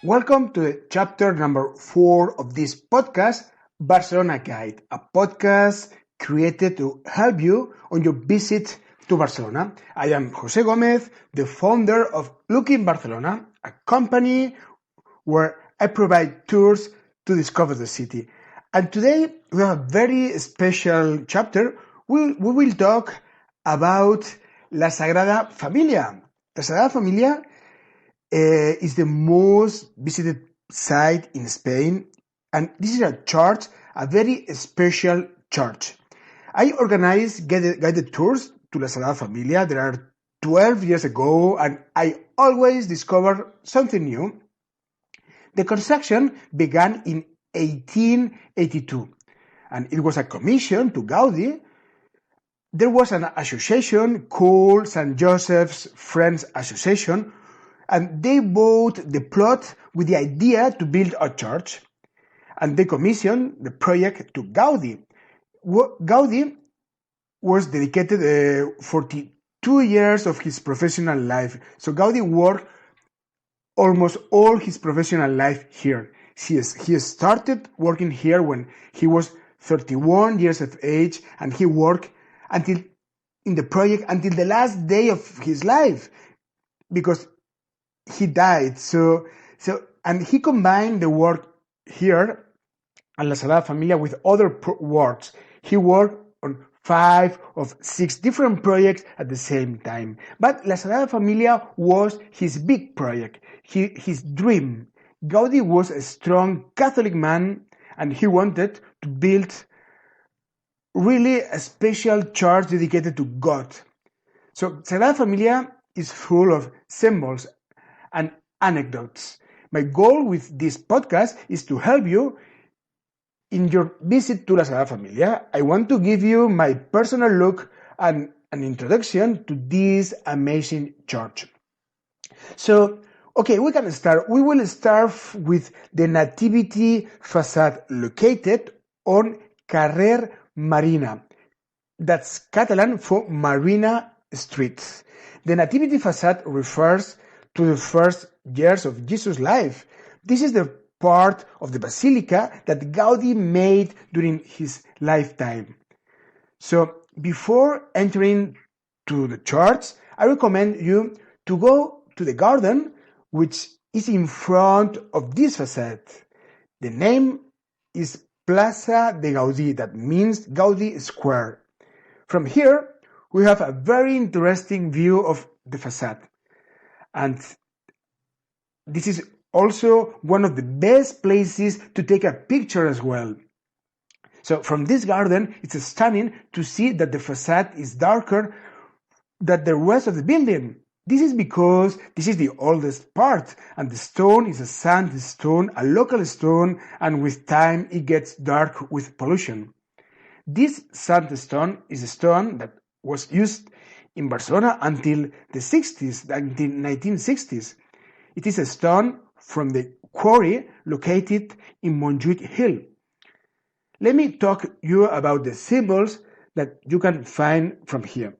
Welcome to chapter number 4 of this podcast, Barcelona Guide, a podcast created to help you on your visit to Barcelona. I am José Gómez, the founder of Looking Barcelona, a company where I provide tours to discover the city. And today we have a very special chapter. We will talk about La Sagrada Familia. La Sagrada Familia is the most visited site in Spain, and this is a church, a very special church. I organized guided tours to La Sagrada Familia. There are 12 years ago, and I always discover something new. The construction began in 1882, and it was a commission to Gaudi. There was an association called St. Joseph's Friends Association, and they bought the plot with the idea to build a church, and they commissioned the project to Gaudi. Gaudi was dedicated 42 years of his professional life. So Gaudi worked almost all his professional life here. He started working here when he was 31 years of age, and he worked in the project until the last day of his life, because he died. And he combined the work here at La Sagrada Familia with other works. He worked on 5 of 6 different projects at the same time. But La Sagrada Familia was his big project, his dream. Gaudi was a strong Catholic man, and he wanted to build really a special church dedicated to God. So Sagrada Familia is full of symbols and anecdotes. My goal with this podcast is to help you in your visit to La Sagrada Familia. I want to give you my personal look and an introduction to this amazing church. So, okay, we can start. We will start with the Nativity Facade located on Carrer Marina. That's Catalan for Marina Street. The Nativity Facade refers to the first years of Jesus' life. This is the part of the basilica that Gaudi made during his lifetime. So before entering to the church, I recommend you to go to the garden, which is in front of this facade. The name is Plaza de Gaudi, that means Gaudi Square. From here, we have a very interesting view of the facade. And this is also one of the best places to take a picture as well. So from this garden, it's stunning to see that the facade is darker than the rest of the building. This is because this is the oldest part, and the stone is a sandstone, a local stone, and with time it gets dark with pollution. This sandstone is a stone that was used in Barcelona until the 60s, until 1960s. It is a stone from the quarry located in Montjuïc Hill. Let me talk you about the symbols that you can find from here.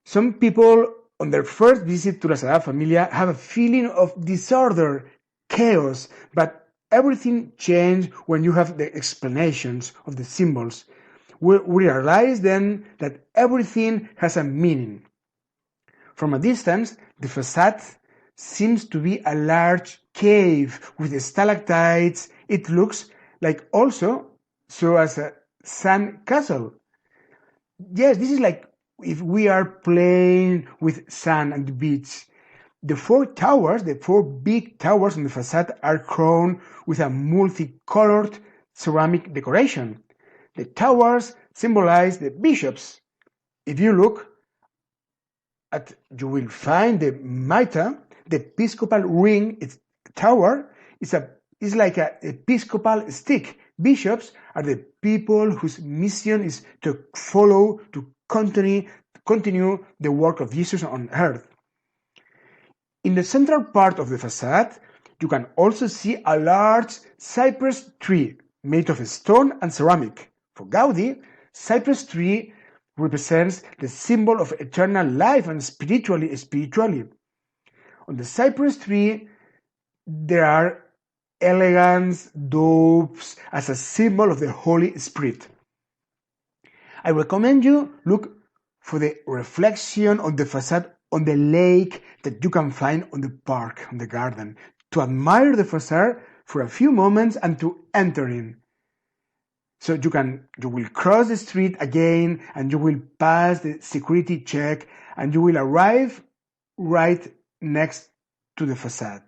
Some people on their first visit to La Sagrada Familia have a feeling of disorder, chaos, but everything changed when you have the explanations of the symbols. We realize then that everything has a meaning. From a distance, the facade seems to be a large cave with stalactites. It looks like also so as a sand castle. Yes, this is like if we are playing with sand at the beach. The 4 towers, the 4 big towers on the facade, are crowned with a multicolored ceramic decoration. The towers symbolize the bishops. If you look you will find the mitre, the episcopal ring. Its tower is like an episcopal stick. Bishops are the people whose mission is to follow, to continue the work of Jesus on earth. In the central part of the facade, you can also see a large cypress tree made of stone and ceramic. For Gaudi, cypress tree represents the symbol of eternal life and spiritually. On the cypress tree, there are elegance doves as a symbol of the Holy Spirit. I recommend you look for the reflection on the facade on the lake that you can find on the park, on the garden, to admire the facade for a few moments and to enter in. So you will cross the street again and you will pass the security check and you will arrive right next to the facade.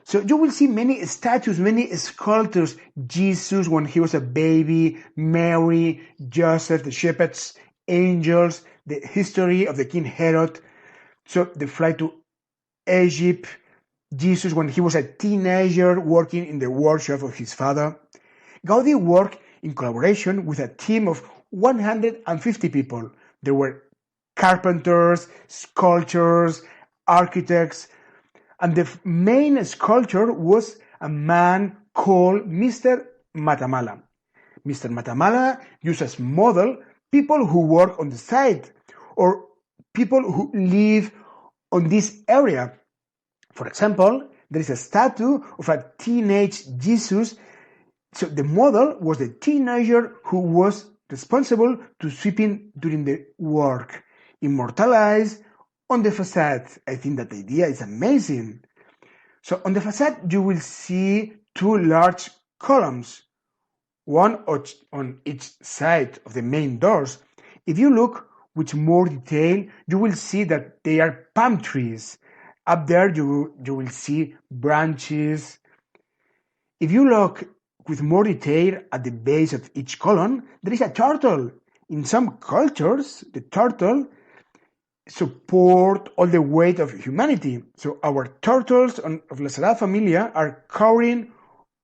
So you will see many statues, many sculptures, Jesus when he was a baby, Mary, Joseph, the shepherds, angels, the history of the King Herod, so the flight to Egypt, Jesus when he was a teenager working in the workshop of his father. Gaudi worked in collaboration with a team of 150 people. There were carpenters, sculptors, architects, and the main sculptor was a man called Mr. Matamala. Mr. Matamala used as model people who work on the site or people who live on this area. For example, there is a statue of a teenage Jesus. So the model was the teenager who was responsible to sweeping during the work, immortalized on the facade. I think that idea is amazing. So on the facade, you will see two large columns, one on each side of the main doors. If you look with more detail, you will see that they are palm trees. Up there, you will see branches. If you look with more detail at the base of each column, there is a turtle. In some cultures, the turtle support all the weight of humanity. So our turtles of La Sagrada Familia are carrying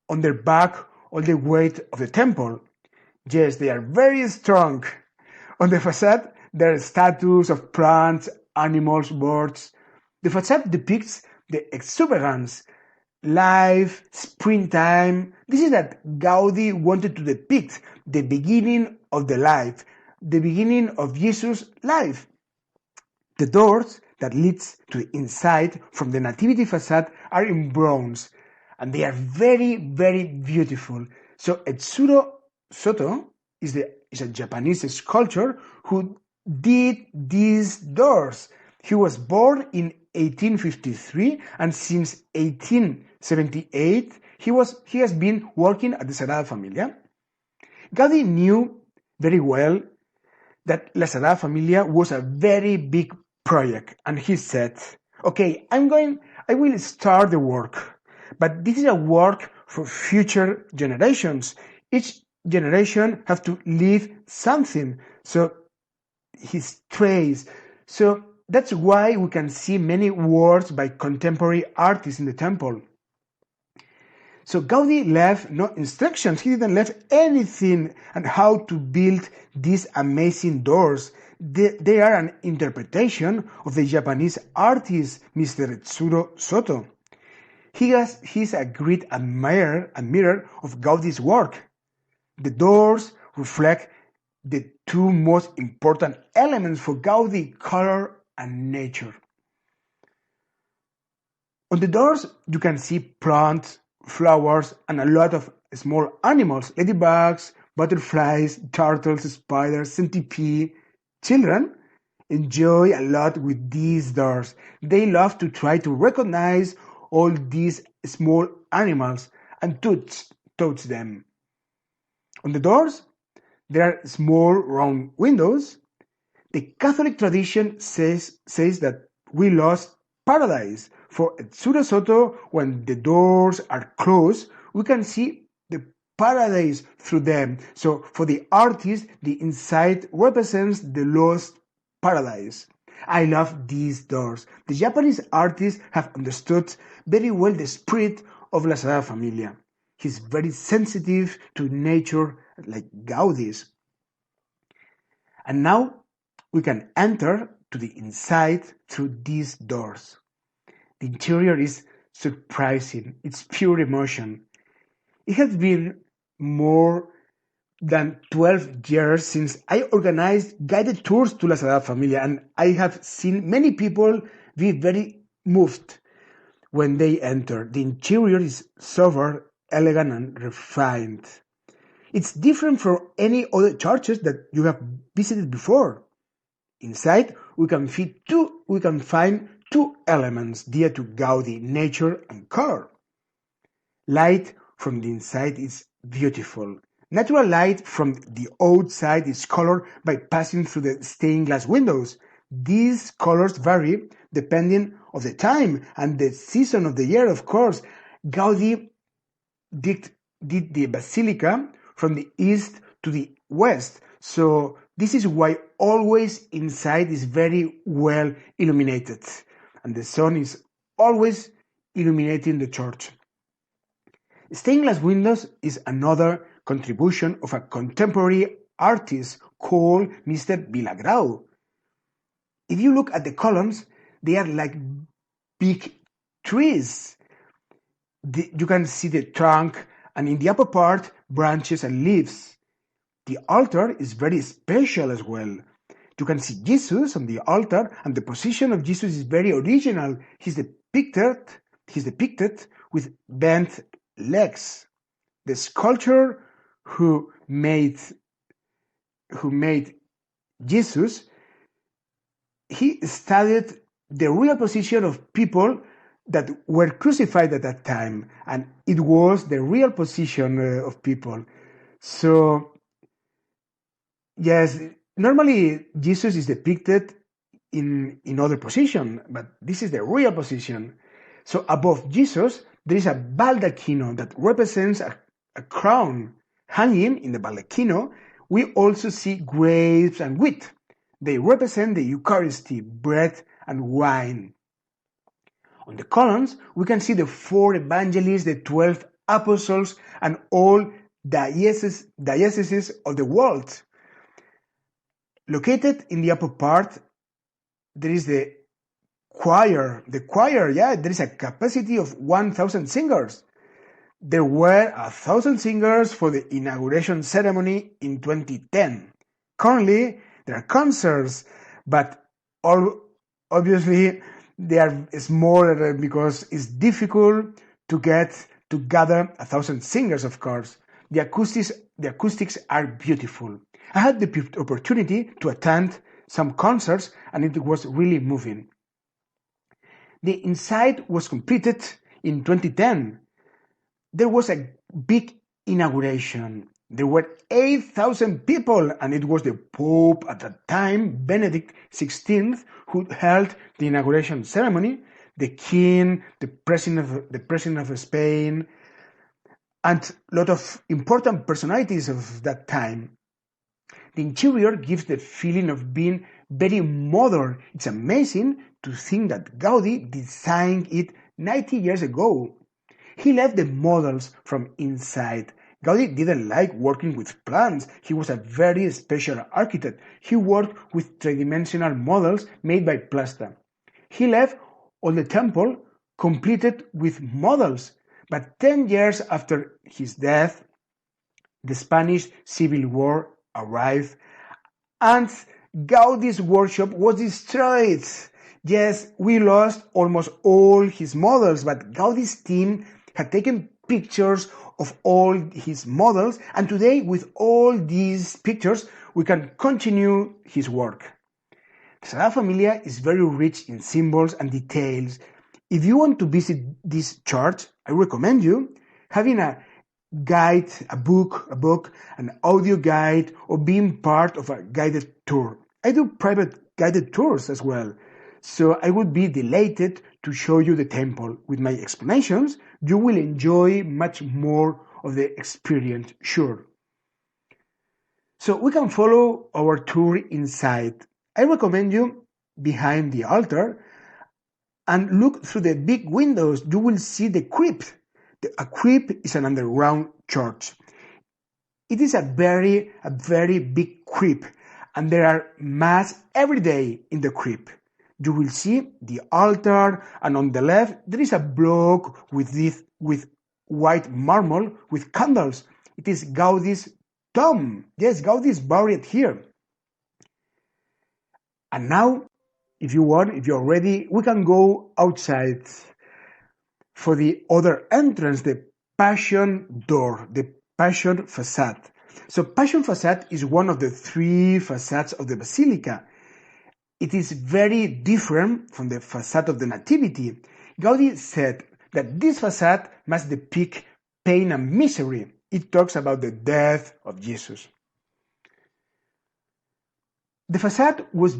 on their back all the weight of the temple. Yes, they are very strong. On the facade, there are statues of plants, animals, birds. The facade depicts the exuberance, life, springtime. This is that Gaudi wanted to depict the beginning of the life, the beginning of Jesus' life. The doors that leads to the inside from the Nativity Facade are in bronze, and they are very, very beautiful. So Etsuro Soto is a Japanese sculptor who did these doors. He was born in 1853, and since 1878, he has been working at the Sagrada Familia. Gaudi knew very well that La Sagrada Familia was a very big project, and he said, okay, I will start the work, but this is a work for future generations. Each generation have to leave something, so his trace. So that's why we can see many works by contemporary artists in the temple. So Gaudi left no instructions. He didn't leave anything on how to build these amazing doors. They are an interpretation of the Japanese artist Mr. Etsuro Soto. He's a great admirer of Gaudi's work. The doors reflect the two most important elements for Gaudi: color and nature. On the doors, you can see plants, flowers, and a lot of small animals, ladybugs, butterflies, turtles, spiders, centipede. Children enjoy a lot with these doors. They love to try to recognize all these small animals and touch them. On the doors, there are small round windows. The Catholic tradition says that we lost paradise. For Etsuro Soto, when the doors are closed, we can see the paradise through them. So for the artist, the inside represents the lost paradise. I love these doors. The Japanese artists have understood very well the spirit of La Sagrada Familia. He's very sensitive to nature like Gaudi's. And now we can enter to the inside through these doors. The interior is surprising. It's pure emotion. It has been more than 12 years since I organized guided tours to La Sagrada Familia, and I have seen many people be very moved when they enter. The interior is sober, elegant, and refined. It's different from any other churches that you have visited before. Inside, we can find two elements dear to Gaudi: nature and color. Light from the inside is beautiful. Natural light from the outside is colored by passing through the stained glass windows. These colors vary depending on the time and the season of the year, of course. Gaudi did the basilica from the east to the west, so this is why always inside is very well illuminated, and the sun is always illuminating the church. Stained glass windows is another contribution of a contemporary artist called Mr. Villagrau. If you look at the columns, they are like big trees. You can see the trunk, and in the upper part, branches and leaves. The altar is very special as well. You can see Jesus on the altar, and the position of Jesus is very original. He's depicted with bent legs. The sculptor who made Jesus, he studied the real position of people that were crucified at that time, and it was the real position of people. So, yes, normally Jesus is depicted in other position, but this is the real position. So above Jesus, there is a baldacchino that represents a crown. Hanging in the baldacchino, we also see grapes and wheat. They represent the Eucharisty, bread and wine. On the columns, we can see the 4 evangelists, the 12 apostles, and all dioceses of the world. Located in the upper part, there is the choir. There is a capacity of 1,000 singers. There were 1,000 singers for the inauguration ceremony in 2010. Currently, there are concerts, but obviously they are smaller because it's difficult to gather 1,000 singers, of course. The acoustics are beautiful. I had the opportunity to attend some concerts, and it was really moving. The inside was completed in 2010. There was a big inauguration. There were 8,000 people, and it was the Pope at that time, Benedict XVI, who held the inauguration ceremony, the King, the President of Spain, and a lot of important personalities of that time. The interior gives the feeling of being very modern. It's amazing to think that Gaudi designed it 90 years ago. He left the models from inside. Gaudi didn't like working with plans. He was a very special architect. He worked with three-dimensional models made by plaster. He left all the temple completed with models. But 10 years after his death, the Spanish Civil War arrived, and Gaudi's workshop was destroyed. Yes, we lost almost all his models, but Gaudi's team had taken pictures of all his models, and today, with all these pictures, we can continue his work. The Sagrada Familia is very rich in symbols and details. If you want to visit this church, I recommend you having a guide, a book, an audio guide, or being part of a guided tour. I do private guided tours as well, so I would be delighted to show you the temple. With my explanations, you will enjoy much more of the experience, sure. So we can follow our tour inside. I recommend you behind the altar and look through the big windows. You will see the crypt. A crypt is an underground church. It is a very big crypt, and there are mass every day in the crypt. You will see the altar, and on the left there is a block with white marble with candles. It is Gaudi's tomb. Yes, Gaudi is buried here. And now, if you're ready, we can go outside. for the other entrance, the Passion door, the Passion Facade. So Passion Facade is one of the three facades of the Basilica. It is very different from the facade of the Nativity. Gaudi said that this facade must depict pain and misery. It talks about the death of Jesus. The facade was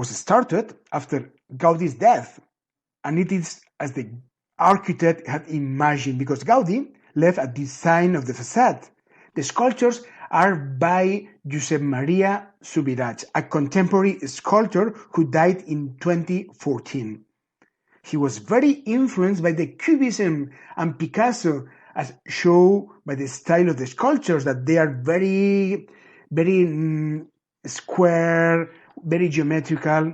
started after Gaudi's death, and it is as the architect had imagined, because Gaudi left a design of the facade. The sculptures are by Josep Maria Subirats, a contemporary sculptor who died in 2014. He was very influenced by the Cubism and Picasso, as shown by the style of the sculptures, that they are very, very square, very geometrical.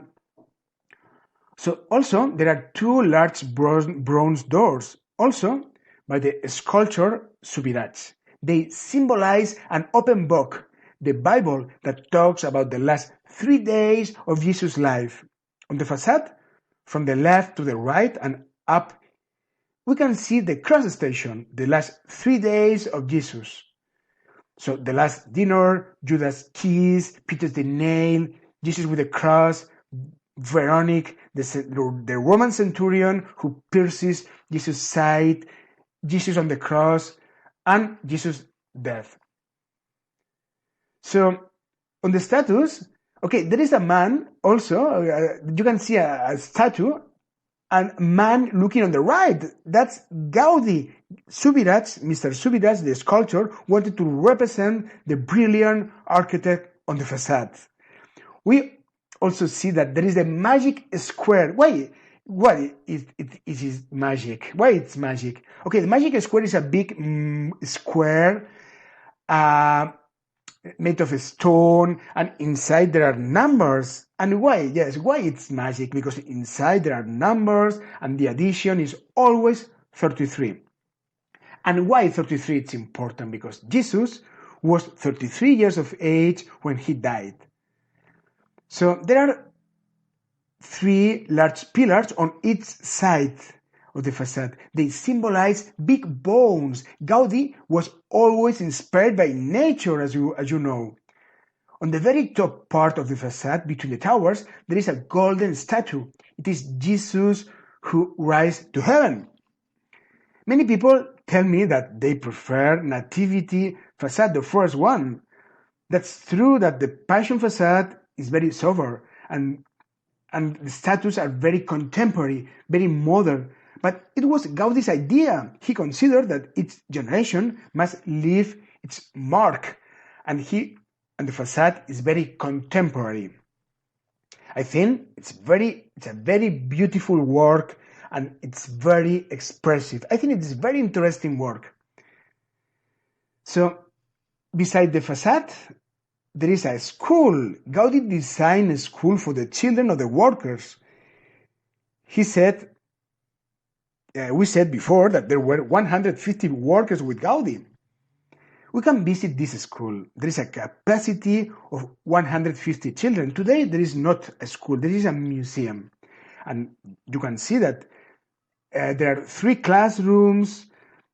So also there are two large bronze doors, also by the sculptor Subirats. They symbolize an open book, the Bible, that talks about the last 3 days of Jesus' life. On the facade, from the left to the right and up, we can see the cross station, the last 3 days of Jesus. So the last dinner, Judas' kiss, Peter's the nail, Jesus with the cross, Veronique, the Roman centurion who pierces Jesus' side, Jesus on the cross, and Jesus' death. So on the statues, there is a man also, you can see a statue, and man looking on the right. That's Gaudi. Subirats, Mr. Subirats, the sculptor, wanted to represent the brilliant architect on the facade. We also see that there is a magic square. Why is it magic? Why it's magic? The magic square is a big square made of stone, and inside there are numbers. And why? Yes, why it's magic? Because inside there are numbers, and the addition is always 33. And why 33 is important? Because Jesus was 33 years of age when he died. So there are 3 large pillars on each side of the facade. They symbolize big bones. Gaudi was always inspired by nature, as you know. On the very top part of the facade, between the towers, there is a golden statue. It is Jesus who rises to heaven. Many people tell me that they prefer Nativity Facade, the first one. That's true that the Passion Facade is very sober, and the statues are very contemporary, very modern. But it was Gaudi's idea. He considered that each generation must leave its mark, and the facade is very contemporary. I think it's a very beautiful work, and it's very expressive. I think it's very interesting work. So, beside the facade, there is a school. Gaudi designed a school for the children of the workers. We said before that there were 150 workers with Gaudi. We can visit this school. There is a capacity of 150 children. Today there is not a school, there is a museum. And you can see that there are 3 classrooms.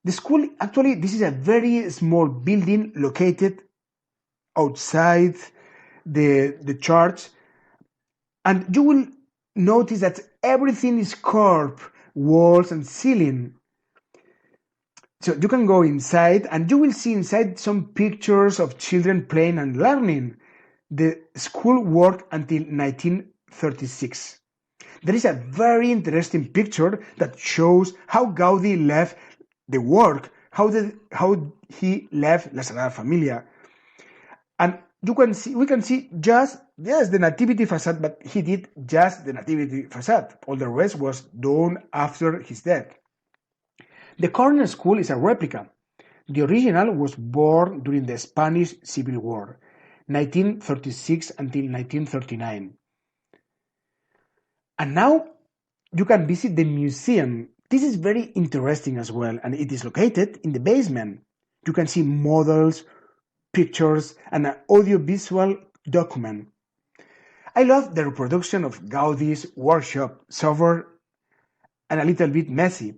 The school, actually, this is a very small building located outside the church. And you will notice that everything is carved, walls and ceiling. So you can go inside, and you will see inside some pictures of children playing and learning. The school worked until 1936. There is a very interesting picture that shows how Gaudi left the work, how he left La Sagrada Familia. And we can see just the Nativity Facade, but he did just the Nativity Facade. All the rest was done after his death. The corner school is a replica. The original was born during the Spanish Civil War, 1936 until 1939. And now you can visit the museum. This is very interesting as well, and it is located in the basement. You can see models, pictures, and an audiovisual document. I love the reproduction of Gaudi's workshop, sober and a little bit messy.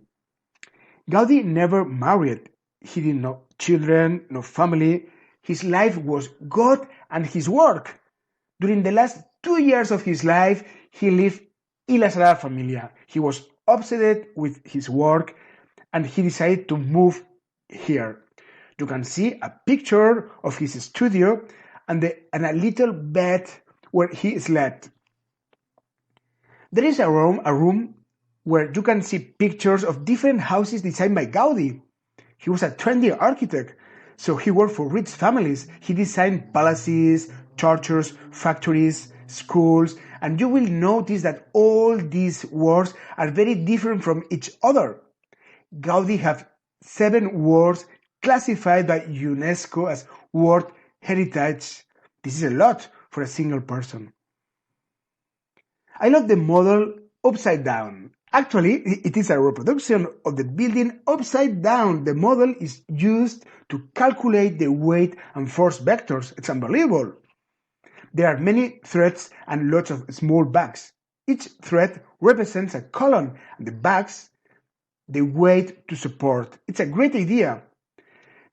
Gaudi never married. He did no children, no family. His life was God and his work. During the last 2 years of his life, he lived in La Sagrada Familia. He was obsessed with his work and he decided to move here. You can see a picture of his studio and a little bed where he slept. There is a room where you can see pictures of different houses designed by Gaudi. He was a trendy architect, so he worked for rich families. He designed palaces, churches, factories, schools, and you will notice that all these works are very different from each other. Gaudi has 7 works classified by UNESCO as World Heritage. This is a lot for a single person. I love the model upside down. Actually, it is a reproduction of the building upside down. The model is used to calculate the weight and force vectors. It's unbelievable. There are many threads and lots of small bags. Each thread represents a column, and the bags, the weight to support. It's a great idea.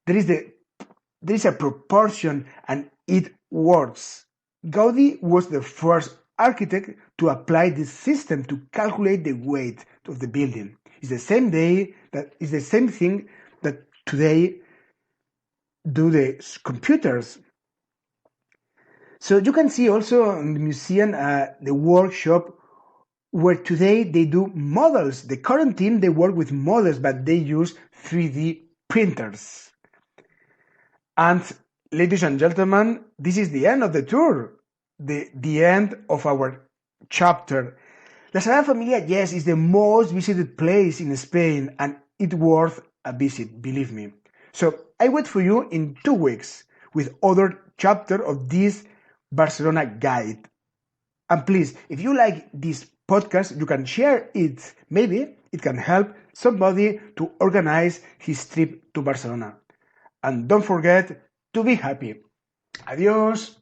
There is a proportion, and it works. Gaudi was the first architect to apply this system to calculate the weight of the building. It's the same thing that today do the computers. So you can see also in the museum the workshop where today they do models. The current team, they work with models, but they use 3D printers. And ladies and gentlemen, this is the end of the tour. The end of our chapter. La Sagrada Familia, yes, is the most visited place in Spain and it's worth a visit, believe me. So I wait for you in 2 weeks with other chapter of this Barcelona guide. And please, if you like this podcast, you can share it. Maybe it can help somebody to organize his trip to Barcelona. And don't forget to be happy. Adiós.